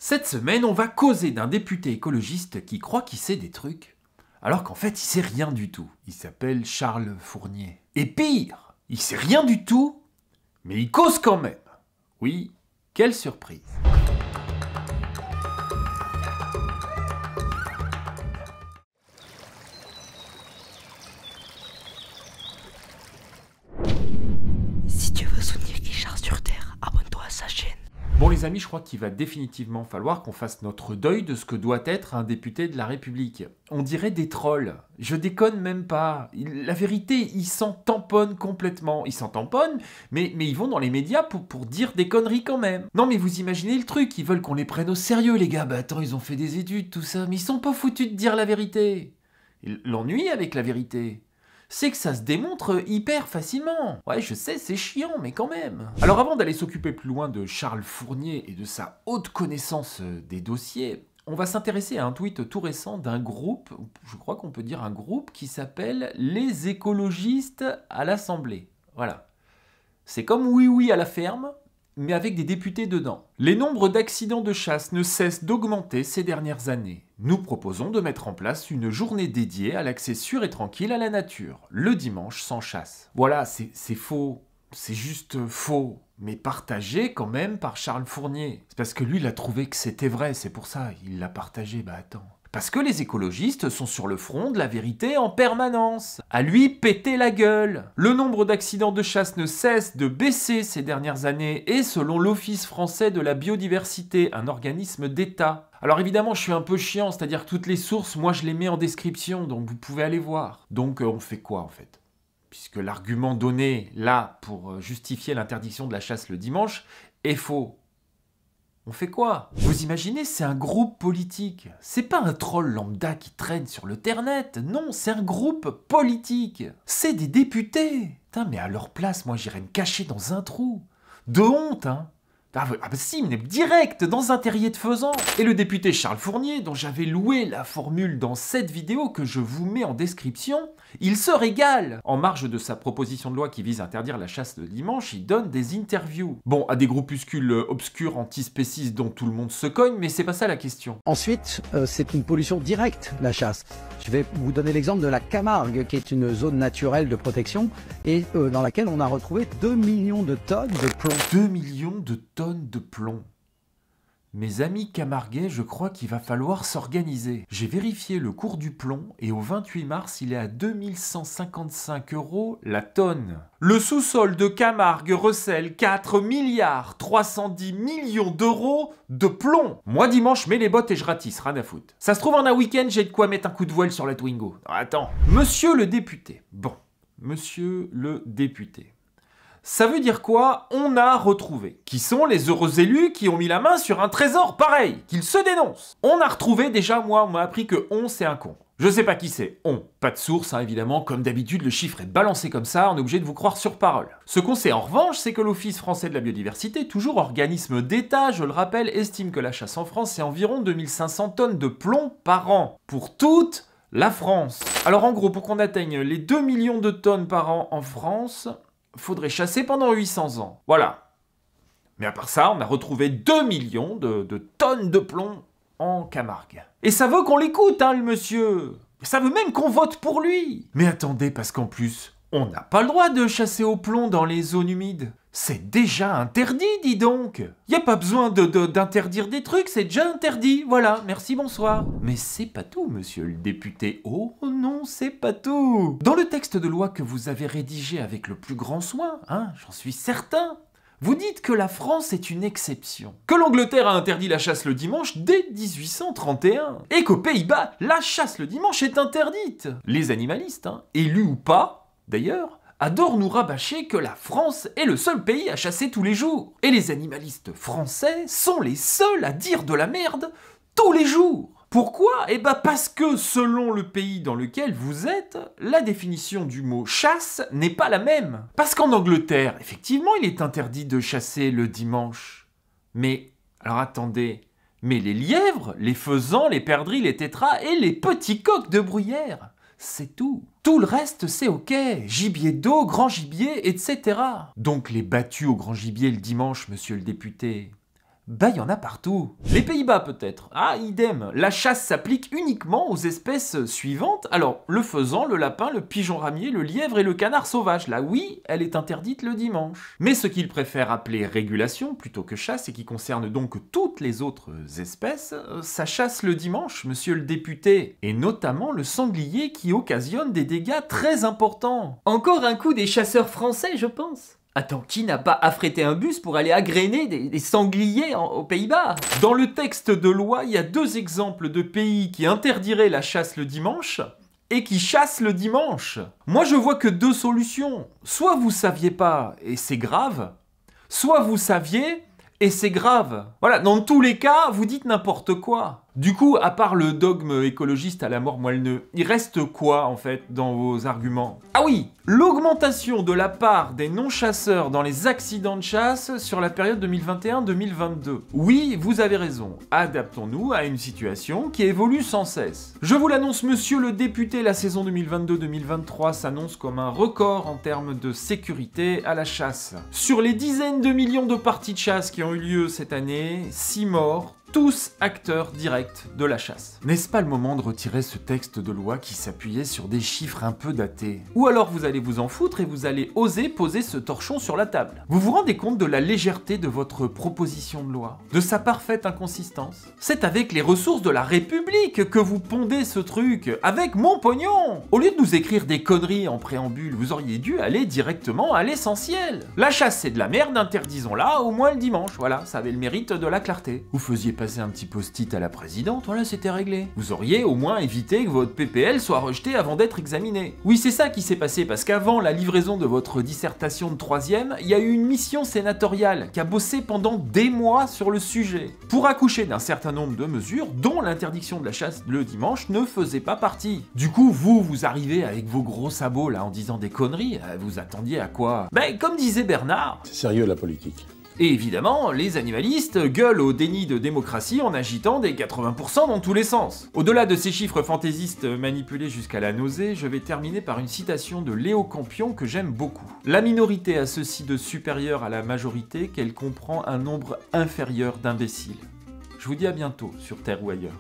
Cette semaine, on va causer d'un député écologiste qui croit qu'il sait des trucs, alors qu'en fait, il sait rien du tout. Il s'appelle Charles Fournier. Et pire, il sait rien du tout, mais il cause quand même. Oui, quelle surprise. Si tu veux soutenir Richard sur Terre, abonne-toi à sa chaîne. Bon les amis, je crois qu'il va définitivement falloir qu'on fasse notre deuil de ce que doit être un député de la République. On dirait des trolls. Je déconne même pas. La vérité, ils s'en tamponnent complètement. Ils s'en tamponnent, mais ils vont dans les médias pour dire des conneries quand même. Non mais vous imaginez le truc, ils veulent qu'on les prenne au sérieux les gars. Bah attends, ils ont fait des études, tout ça, mais ils sont pas foutus de dire la vérité. L'ennui avec la vérité, c'est que ça se démontre hyper facilement. Ouais, je sais, c'est chiant, mais quand même. Alors avant d'aller s'occuper plus loin de Charles Fournier et de sa haute connaissance des dossiers, on va s'intéresser à un tweet tout récent d'un groupe, je crois qu'on peut dire un groupe, qui s'appelle Les écologistes à l'Assemblée. Voilà. C'est comme Oui Oui à la ferme, mais avec des députés dedans. Les nombres d'accidents de chasse ne cessent d'augmenter ces dernières années. Nous proposons de mettre en place une journée dédiée à l'accès sûr et tranquille à la nature, le dimanche sans chasse. Voilà, c'est faux, c'est juste faux, mais partagé quand même par Charles Fournier. C'est parce que lui, il a trouvé que c'était vrai, c'est pour ça, il l'a partagé, bah attends. Parce que les écologistes sont sur le front de la vérité en permanence. À lui péter la gueule. Le nombre d'accidents de chasse ne cesse de baisser ces dernières années et selon l'Office français de la biodiversité, un organisme d'État. Alors évidemment, je suis un peu chiant, c'est-à-dire que toutes les sources, moi je les mets en description, donc vous pouvez aller voir. Donc on fait quoi en fait ? Puisque l'argument donné là pour justifier l'interdiction de la chasse le dimanche est faux. On fait quoi? Vous imaginez, c'est un groupe politique. C'est pas un troll lambda qui traîne sur le ternet. Non, c'est un groupe politique. C'est des députés. Putain, mais à leur place, moi j'irais me cacher dans un trou. De honte, hein. Ah bah si, mais direct, dans un terrier de faisan. Et le député Charles Fournier, dont j'avais loué la formule dans cette vidéo que je vous mets en description, il se régale. En marge de sa proposition de loi qui vise à interdire la chasse le dimanche, il donne des interviews. Bon, à des groupuscules obscurs antispécistes dont tout le monde se cogne, mais c'est pas ça la question. Ensuite, c'est une pollution directe, la chasse. Je vais vous donner l'exemple de la Camargue, qui est une zone naturelle de protection, et dans laquelle on a retrouvé 2 millions de tonnes de plomb. 2 millions de tonnes de plomb. Mes amis camarguais, je crois qu'il va falloir s'organiser. J'ai vérifié le cours du plomb et au 28 mars, il est à 2155 € la tonne. Le sous-sol de Camargue recèle 4 milliards 310 millions d'euros de plomb. Moi dimanche, mets les bottes et je ratisse, rien à foutre. Ça se trouve en un week-end, j'ai de quoi mettre un coup de voile sur la Twingo. Attends. Monsieur le député. Bon, monsieur le député. Ça veut dire quoi? On a retrouvé. Qui sont les heureux élus qui ont mis la main sur un trésor pareil, qu'ils se dénoncent. On a retrouvé, déjà moi, on m'a appris que on c'est un con. Je sais pas qui c'est, on. Pas de source, hein, évidemment, comme d'habitude, le chiffre est balancé comme ça, on est obligé de vous croire sur parole. Ce qu'on sait en revanche, c'est que l'Office français de la biodiversité, toujours organisme d'État, je le rappelle, estime que la chasse en France, c'est environ 2500 tonnes de plomb par an. Pour toute la France. Alors en gros, pour qu'on atteigne les 2 millions de tonnes par an en France, faudrait chasser pendant 800 ans. Voilà. Mais à part ça, on a retrouvé 2 millions de tonnes de plomb en Camargue. Et ça veut qu'on l'écoute, hein, le monsieur. Ça veut même qu'on vote pour lui. Mais attendez, parce qu'en plus, on n'a pas le droit de chasser au plomb dans les zones humides. C'est déjà interdit, dis donc. Y a pas besoin d'interdire des trucs, c'est déjà interdit. Voilà, merci, bonsoir. Mais c'est pas tout, monsieur le député. Oh non, c'est pas tout. Dans le texte de loi que vous avez rédigé avec le plus grand soin, hein, j'en suis certain, vous dites que la France est une exception, que l'Angleterre a interdit la chasse le dimanche dès 1831, et qu'aux Pays-Bas, la chasse le dimanche est interdite. Les animalistes, hein, élus ou pas, d'ailleurs, adore nous rabâcher que la France est le seul pays à chasser tous les jours. Et les animalistes français sont les seuls à dire de la merde tous les jours. Pourquoi? Eh ben parce que selon le pays dans lequel vous êtes, la définition du mot chasse n'est pas la même. Parce qu'en Angleterre, effectivement, il est interdit de chasser le dimanche. Mais, alors attendez, mais les lièvres, les faisans, les perdrix, les tétras et les petits coqs de bruyère, c'est tout. Tout le reste, c'est ok. Gibier d'eau, grand gibier, etc. Donc les battues au grand gibier le dimanche, monsieur le député, Bah, il y en a partout. Les Pays-Bas peut-être. Ah, idem. La chasse s'applique uniquement aux espèces suivantes. Alors, le faisan, le lapin, le pigeon ramier, le lièvre et le canard sauvage. Là, oui, elle est interdite le dimanche. Mais ce qu'ils préfèrent appeler régulation plutôt que chasse et qui concerne donc toutes les autres espèces, ça chasse le dimanche, monsieur le député. Et notamment le sanglier qui occasionne des dégâts très importants. Encore un coup des chasseurs français, je pense. Attends, qui n'a pas affrété un bus pour aller agréner des sangliers aux Pays-Bas? Dans le texte de loi, il y a 2 exemples de pays qui interdiraient la chasse le dimanche et qui chassent le dimanche. Moi, je vois que 2 solutions. Soit vous saviez pas et c'est grave, soit vous saviez et c'est grave. Voilà, dans tous les cas, vous dites n'importe quoi. Du coup, à part le dogme écologiste à la mort moelleux, il reste quoi en fait dans vos arguments? Ah oui, l'augmentation de la part des non-chasseurs dans les accidents de chasse sur la période 2021-2022. Oui, vous avez raison, adaptons-nous à une situation qui évolue sans cesse. Je vous l'annonce, monsieur le député, la saison 2022-2023 s'annonce comme un record en termes de sécurité à la chasse. Sur les dizaines de millions de parties de chasse qui ont eu lieu cette année, 6 morts, tous acteurs directs de la chasse. N'est-ce pas le moment de retirer ce texte de loi qui s'appuyait sur des chiffres un peu datés? Ou alors vous allez vous en foutre et vous allez oser poser ce torchon sur la table. Vous vous rendez compte de la légèreté de votre proposition de loi? De sa parfaite inconsistance? C'est avec les ressources de la République que vous pondez ce truc, avec mon pognon! Au lieu de nous écrire des conneries en préambule, vous auriez dû aller directement à l'essentiel. La chasse c'est de la merde, interdisons-la au moins le dimanche, voilà, ça avait le mérite de la clarté. Vous faisiez passer un petit post-it à la présidente, voilà, c'était réglé. Vous auriez au moins évité que votre PPL soit rejetée avant d'être examinée. Oui, c'est ça qui s'est passé, parce qu'avant la livraison de votre dissertation de 3e, il y a eu une mission sénatoriale qui a bossé pendant des mois sur le sujet, pour accoucher d'un certain nombre de mesures dont l'interdiction de la chasse le dimanche ne faisait pas partie. Du coup, vous arrivez avec vos gros sabots là en disant des conneries, vous attendiez à quoi? Ben, comme disait Bernard... C'est sérieux la politique. Et évidemment, les animalistes gueulent au déni de démocratie en agitant des 80% dans tous les sens. Au-delà de ces chiffres fantaisistes manipulés jusqu'à la nausée, je vais terminer par une citation de Léo Campion que j'aime beaucoup. La minorité a ceci de supérieur à la majorité qu'elle comprend un nombre inférieur d'imbéciles. Je vous dis à bientôt sur Terre ou ailleurs.